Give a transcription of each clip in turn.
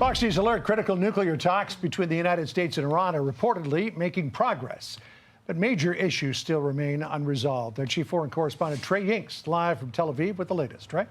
Fox News alert: critical nuclear talks between the United States and Iran are reportedly making progress. But major issues still remain unresolved. Our chief foreign correspondent Trey Yingst live from Tel Aviv with the latest. Trey?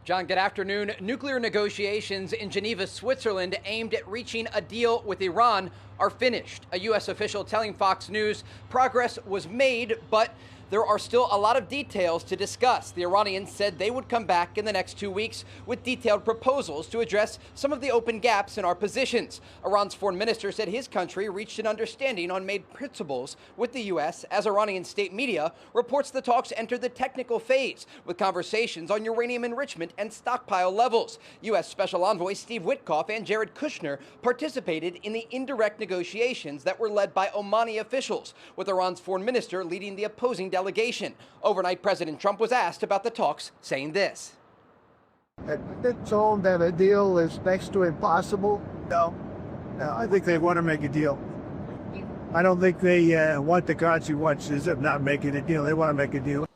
John, good afternoon. Nuclear negotiations in Geneva, Switzerland, aimed at reaching a deal with Iran are finished. A U.S. official telling Fox News progress was made, but there are still a lot of details to discuss. The Iranians said they would come back in the next 2 weeks with detailed proposals to address some of the open gaps in our positions. Iran's foreign minister said his country reached an understanding on main principles with the U.S. as Iranian state media reports the talks entered the technical phase with conversations on uranium enrichment and stockpile levels. U.S. Special Envoy Steve Witkoff and Jared Kushner participated in the indirect negotiations that were led by Omani officials, with Iran's foreign minister leading the opposing delegation. Overnight, President Trump was asked about the talks, saying this. I've been told that a deal is next to impossible. No, I think they want to make a deal. I don't think they want the consequences of not making a deal. They want to make a deal.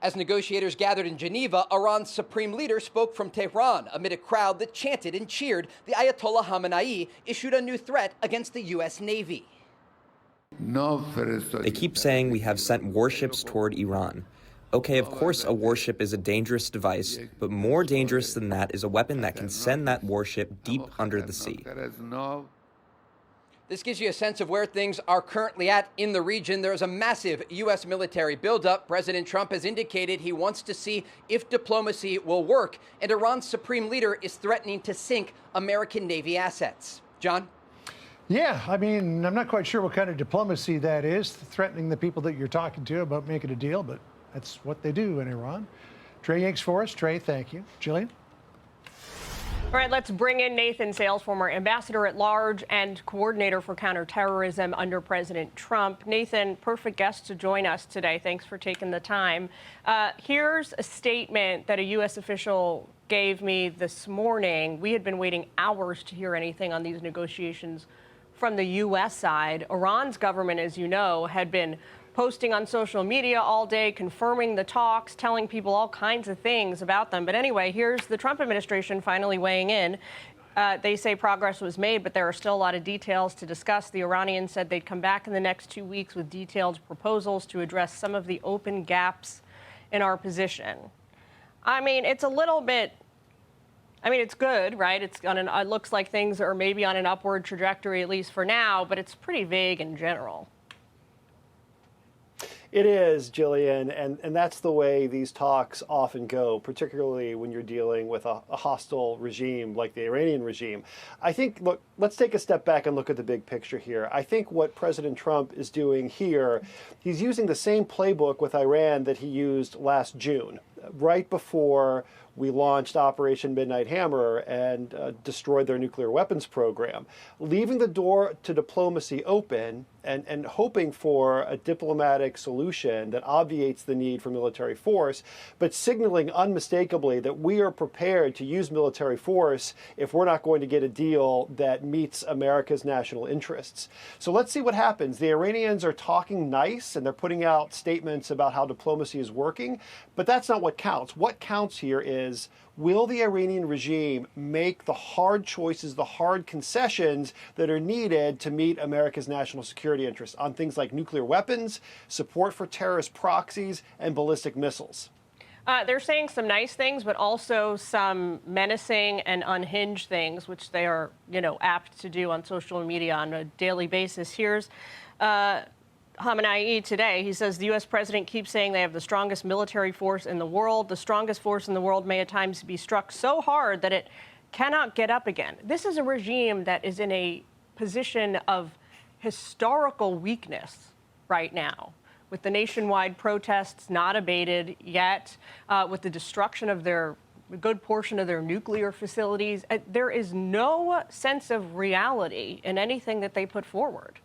As negotiators gathered in Geneva, Iran's supreme leader spoke from Tehran amid a crowd that chanted and cheered. The Ayatollah Khamenei issued a new threat against the U.S. Navy. They keep saying we have sent warships toward Iran. Okay, of course a warship is a dangerous device, but more dangerous than that is a weapon that can send that warship deep under the sea. This gives you a sense of where things are currently at in the region. There's a massive U.S. military buildup. President Trump has indicated he wants to see if diplomacy will work, and Iran's supreme leader is threatening to sink American Navy assets. John? Yeah, I mean, I'm not quite sure what kind of diplomacy that is, threatening the people that you're talking to about making a deal, but that's what they do in Iran. Trey Yingst for us. Trey, thank you. Jillian? All right, let's bring in Nathan Sales, former ambassador at large and coordinator for counterterrorism under President Trump. Nathan, perfect guest to join us today. Thanks for taking the time. Here's a statement that a U.S. official gave me this morning. We had been waiting hours to hear anything on these negotiations from the U.S. side. Iran's government, as you know, had been posting on social media all day, confirming the talks, telling people all kinds of things about them. But anyway, here's the Trump administration finally weighing in. They say progress was made, but there are still a lot of details to discuss. The Iranians said they'd come back in the next 2 weeks with detailed proposals to address some of the open gaps in our position. I mean, it's a little bit, it's good, right? It looks like things are maybe on an upward trajectory, at least for now, but it's pretty vague in general. It is, Jillian, and that's the way these talks often go, particularly when you're dealing with a hostile regime like the Iranian regime. I think, look, let's take a step back and look at the big picture here. I think what President Trump is doing here, he's using the same playbook with Iran that he used last June, right before we launched Operation Midnight Hammer and destroyed their nuclear weapons program, leaving the door to diplomacy open and hoping for a diplomatic solution that obviates the need for military force, but signaling unmistakably that we are prepared to use military force if we're not going to get a deal that meets America's national interests. So let's see what happens. The Iranians are talking nice and they're putting out statements about how diplomacy is working, but that's not what counts. What counts here is, will the Iranian regime make the hard choices, the hard concessions that are needed to meet America's national security interests on things like nuclear weapons, support for terrorist proxies, and ballistic missiles? They're saying some nice things, but also some menacing and unhinged things, which they are, apt to do on social media on a daily basis. Here's Khamenei today. He says the U.S. president keeps saying they have the strongest military force in the world. The strongest force in the world may at times be struck so hard that it cannot get up again. This is a regime that is in a position of historical weakness right now, with the nationwide protests not abated yet, with the destruction of a good portion of their nuclear facilities. There is no sense of reality in anything that they put forward.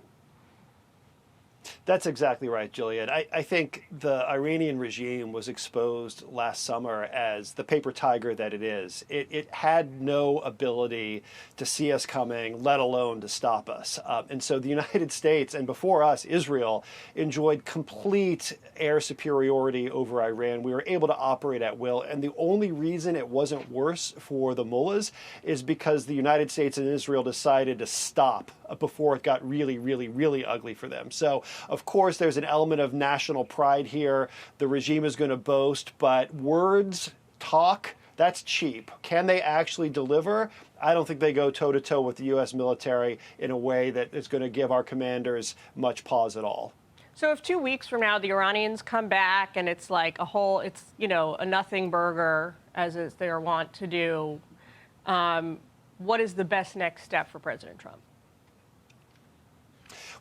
That's exactly right, Jillian. I think the Iranian regime was exposed last summer as the paper tiger that it is. It had no ability to see us coming, let alone to stop us. And so the United States, and before us, Israel, enjoyed complete air superiority over Iran. We were able to operate at will. And the only reason it wasn't worse for the mullahs is because the United States and Israel decided to stop before it got really, really, really ugly for them. So, of course, there's an element of national pride here. The regime is going to boast, but words, talk, that's cheap. Can they actually deliver? I don't think they go toe-to-toe with the U.S. military in a way that is going to give our commanders much pause at all. So if 2 weeks from now the Iranians come back and it's like a nothing burger, as is their wont to do, what is the best next step for President Trump?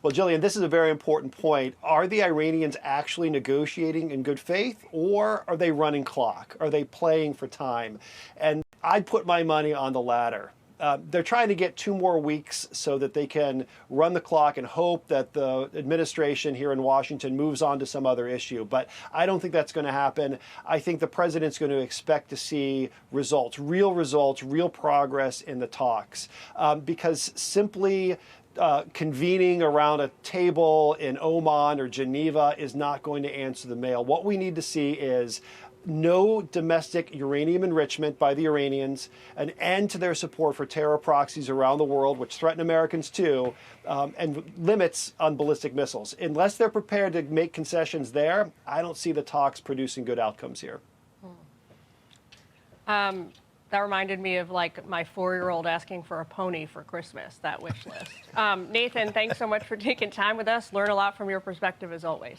Well, Jillian, this is a very important point. Are the Iranians actually negotiating in good faith, or are they running clock? Are they playing for time? And I'd put my money on the latter. They're trying to get 2 more weeks so that they can run the clock and hope that the administration here in Washington moves on to some other issue. But I don't think that's going to happen. I think the president's going to expect to see results, real progress in the talks, because simply convening around a table in Oman or Geneva is not going to answer the mail. What we need to see is no domestic uranium enrichment by the Iranians, an end to their support for terror proxies around the world, which threaten Americans too, and limits on ballistic missiles. Unless they're prepared to make concessions there, I don't see the talks producing good outcomes here. That reminded me of like my 4-year-old asking for a pony for Christmas, that wish list. Nathan, thanks so much for taking time with us. Learn a lot from your perspective as always.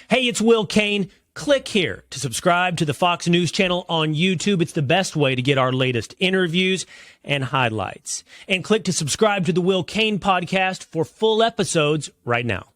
Hey, it's Will Cain. Click here to subscribe to the Fox News channel on YouTube. It's the best way to get our latest interviews and highlights. And click to subscribe to the Will Cain podcast for full episodes right now.